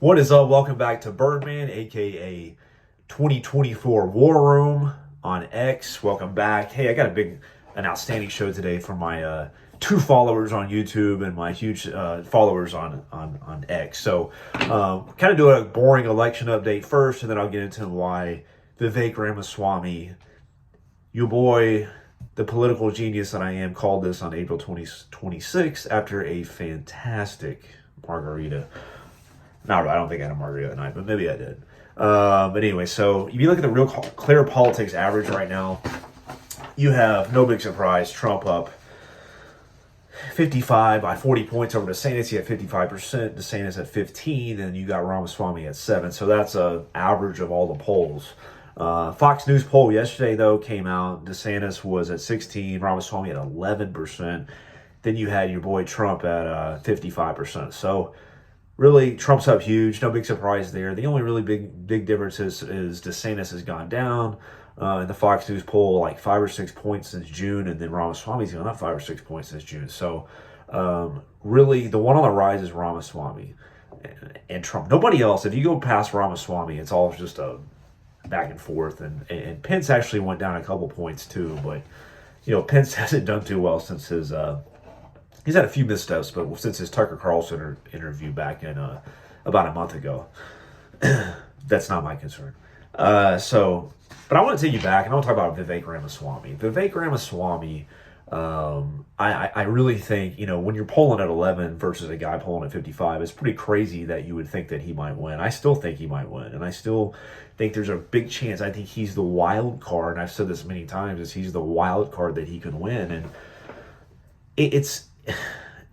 What is up? Welcome back to Birdman, aka 2024 War Room on X. Welcome back. Hey, I got an outstanding show today from my two followers on YouTube and my huge followers on X. So, kind of do a boring election update first, and then I'll get into why Vivek Ramaswamy, your boy, the political genius that I am, called this on April 26th after a fantastic margarita. Not really, I don't think I had a margarita that night, but maybe I did. But anyway, so if you look at the real clear politics average right now, you have, no big surprise, Trump up 55 by 40 points over DeSantis. He had 55%, DeSantis at 15, and you got Ramaswamy at 7. So that's an average of all the polls. Fox News poll yesterday, though, came out. DeSantis was at 16, Ramaswamy at 11%. Then you had your boy Trump at 55%. So really, Trump's up huge. No big surprise there. The only really big difference is DeSantis has gone down in the Fox News poll like 5 or 6 points since June, and then Ramaswamy's gone up 5 or 6 points since June. So really, the one on the rise is Ramaswamy and Trump. Nobody else. If you go past Ramaswamy, it's all just a back and forth. And Pence actually went down a couple points too, but Pence hasn't done too well since his. He's had a few missteps, but since his Tucker Carlson interview back in about a month ago, that's not my concern. But I want to take you back, and I want to talk about Vivek Ramaswamy. Vivek Ramaswamy, I really think, when you're polling at 11 versus a guy polling at 55, it's pretty crazy that you would think that he might win. I still think he might win, and I still think there's a big chance. I think he's the wild card, and I've said this many times, is he's the wild card that he could win, and it's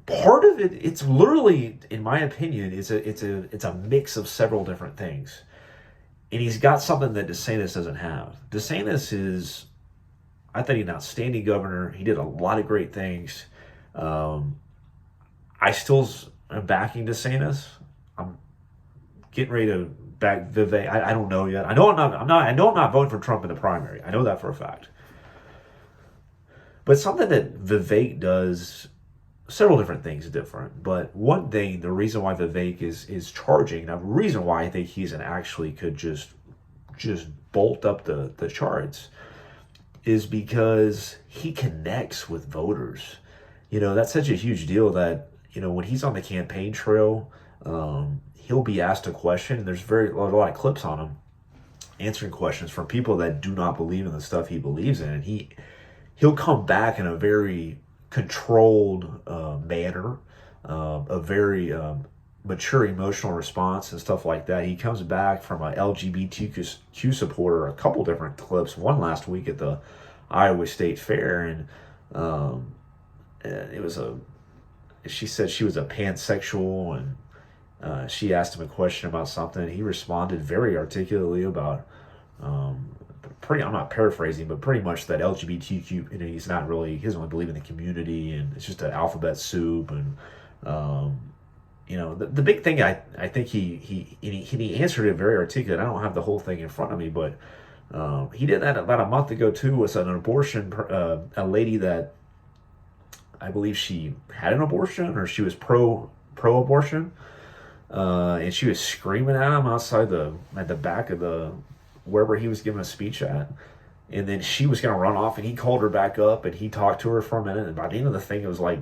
part of it. It's literally, in my opinion, it's a mix of several different things, and he's got something that DeSantis doesn't have. DeSantis is, I think, an outstanding governor. He did a lot of great things. I still am backing DeSantis. I'm getting ready to back Vivek. I don't know yet. I know I'm not voting for Trump in the primary. I know that for a fact. But something that Vivek does, several different things different. But one thing, the reason why Vivek is charging, now the reason why I think he's actually could just bolt up the charts, is because he connects with voters. That's such a huge deal that, when he's on the campaign trail, he'll be asked a question. There's a lot of clips on him answering questions from people that do not believe in the stuff he believes in. And he'll come back in a very controlled manner, a very mature emotional response and stuff like that. He comes back from a LGBTQ supporter, a couple different clips, one last week at the Iowa State Fair, and she said she was a pansexual, and she asked him a question about something, and he responded very articulately about I'm not paraphrasing, but pretty much that LGBTQ, he doesn't really believe in the community, and it's just an alphabet soup. And the big thing, I think he answered it very articulate. I don't have the whole thing in front of me, but he did that about a month ago too with an abortion, a lady that I believe she had an abortion, or she was pro-abortion, and she was screaming at him outside at the back of the wherever he was giving a speech at, and then she was going to run off, and he called her back up, and he talked to her for a minute, and by the end of the thing, it was like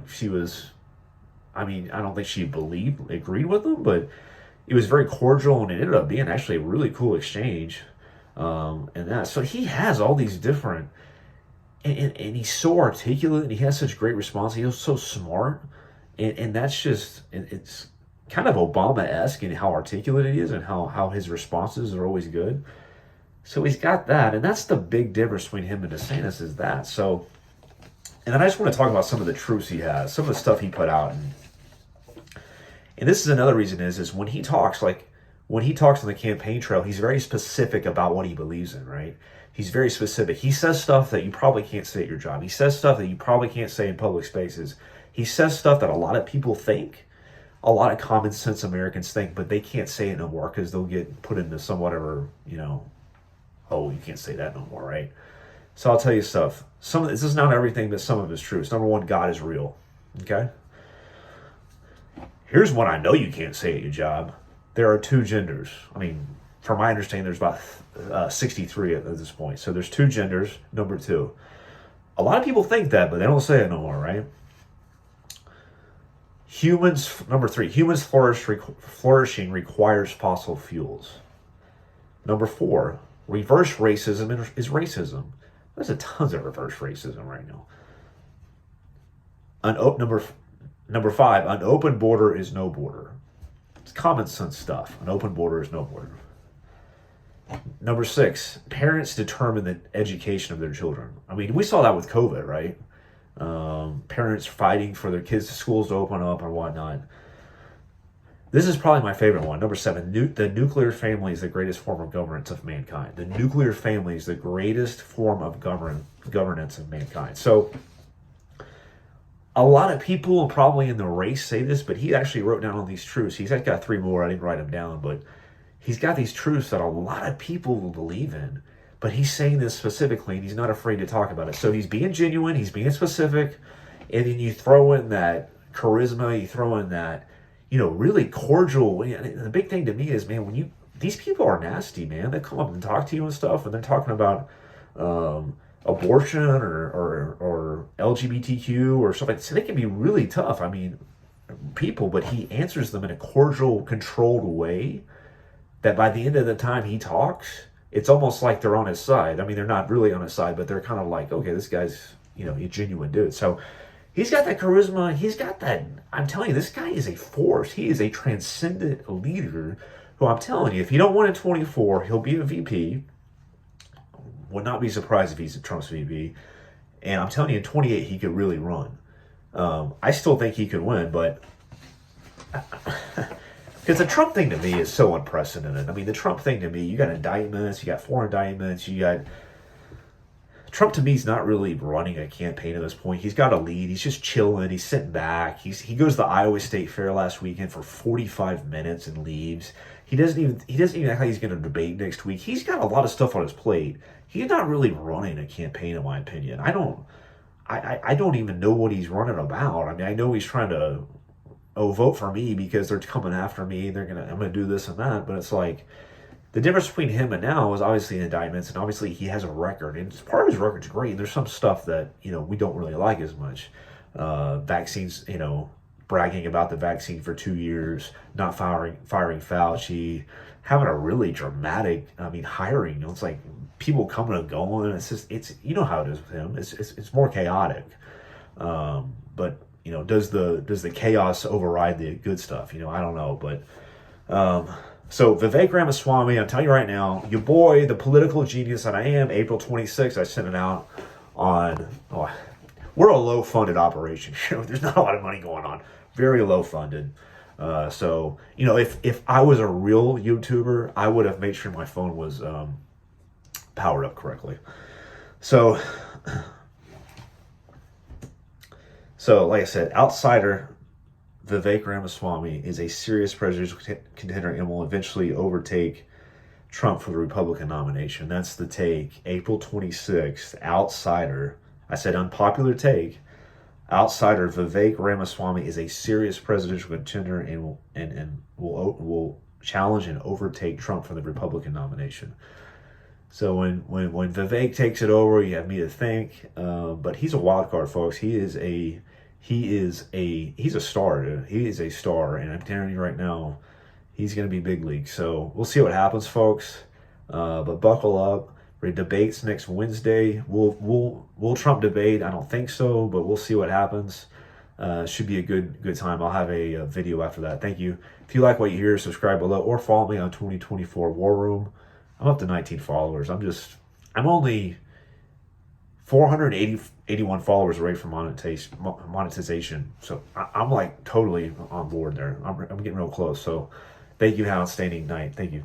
I don't think she agreed with him, but it was very cordial, and it ended up being actually a really cool exchange, so he has all these different, and he's so articulate, and he has such great response. He's so smart, and that's just, it's kind of Obama-esque in how articulate he is, and how his responses are always good. So he's got that, and that's the big difference between him and DeSantis, is that. So, and then I just want to talk about some of the truths he has, some of the stuff he put out, and this is another reason is when he talks on the campaign trail, he's very specific about what he believes in, right? He's very specific. He says stuff that you probably can't say at your job. He says stuff that you probably can't say in public spaces. He says stuff that a lot of people think, a lot of common sense Americans think, but they can't say it no more because they'll get put into some whatever, oh, you can't say that no more, right? So I'll tell you stuff. This is not everything, but some of it is true. Number one, God is real. Okay? Here's one I know you can't say at your job. there are two genders. I mean, from my understanding, there's about 63 at this point. So there's two genders, number two. A lot of people think that, but they don't say it no more, right? Number three, humans flourishing requires fossil fuels. Number four, reverse racism is racism. There's a tons of reverse racism right now. Number five, an open border is no border. It's common sense stuff. An open border is no border. Number six, parents determine the education of their children. I mean, we saw that with COVID, right? Parents fighting for their kids' schools to open up and whatnot. This is probably my favorite one. Number seven, the nuclear family is the greatest form of governance of mankind. The nuclear family is the greatest form of governance of mankind. So, a lot of people probably in the race say this, but he actually wrote down all these truths. He's got three more. I didn't write them down, but he's got these truths that a lot of people will believe in. But he's saying this specifically, and he's not afraid to talk about it. So he's being genuine, he's being specific, and then you throw in that charisma, you throw in that, really cordial. And the big thing to me is, man, these people are nasty, man. They come up and talk to you and stuff, and they're talking about abortion or LGBTQ or something. So they can be really tough. I mean, people, but he answers them in a cordial, controlled way that by the end of the time he talks, it's almost like they're on his side. I mean, they're not really on his side, but they're kind of like, okay, this guy's, a genuine dude. So he's got that charisma. He's got that. I'm telling you, this guy is a force. He is a transcendent leader who, I'm telling you, if he don't win in 24, he'll be a VP. Would not be surprised if he's a Trump's VP. And I'm telling you, in 28, he could really run. I still think he could win, but because the Trump thing to me is so unprecedented. I mean, the Trump thing to me, you got indictments, you got 4 indictments, you got... Trump to me is not really running a campaign at this point. He's got a lead. He's just chilling. He's sitting back. He goes to the Iowa State Fair last weekend for 45 minutes and leaves. He doesn't even act like he's going to debate next week. He's got a lot of stuff on his plate. He's not really running a campaign, in my opinion. I don't even know what he's running about. I mean, I know he's trying to vote for me because they're coming after me and I'm gonna do this and that. But it's like the difference between him and now is obviously indictments, and obviously he has a record, and part of his record's great. And there's some stuff that we don't really like as much. Vaccines, bragging about the vaccine for 2 years, not firing Fauci, having a really dramatic, hiring. It's like people coming and going. It's just, how it is with him. It's more chaotic. But does the chaos override the good stuff? I don't know. But so Vivek Ramaswamy, I'm telling you right now, your boy, the political genius that I am, April 26th, I sent it out on. We're a low-funded operation. There's not a lot of money going on. Very low-funded. So, if I was a real YouTuber, I would have made sure my phone was powered up correctly. So, like I said, outsider Vivek Ramaswamy is a serious presidential contender and will eventually overtake Trump for the Republican nomination. That's the take. April 26th, outsider. I said unpopular take. Outsider Vivek Ramaswamy is a serious presidential contender and will challenge and overtake Trump for the Republican nomination. So when Vivek takes it over, you have me to think. But he's a wild card, folks. He's a star, dude. He is a star, and I'm telling you right now, he's going to be big league. So we'll see what happens, folks. But buckle up. Debates next Wednesday. Will Trump debate? I don't think so, but we'll see what happens. Should be a good time. I'll have a video after that. Thank you. If you like what you hear, subscribe below or follow me on 2024 War Room. I'm up to 19 followers. I'm only 481 followers away from monetization. So I'm like totally on board there. I'm getting real close. So thank you. Have an outstanding night. Thank you.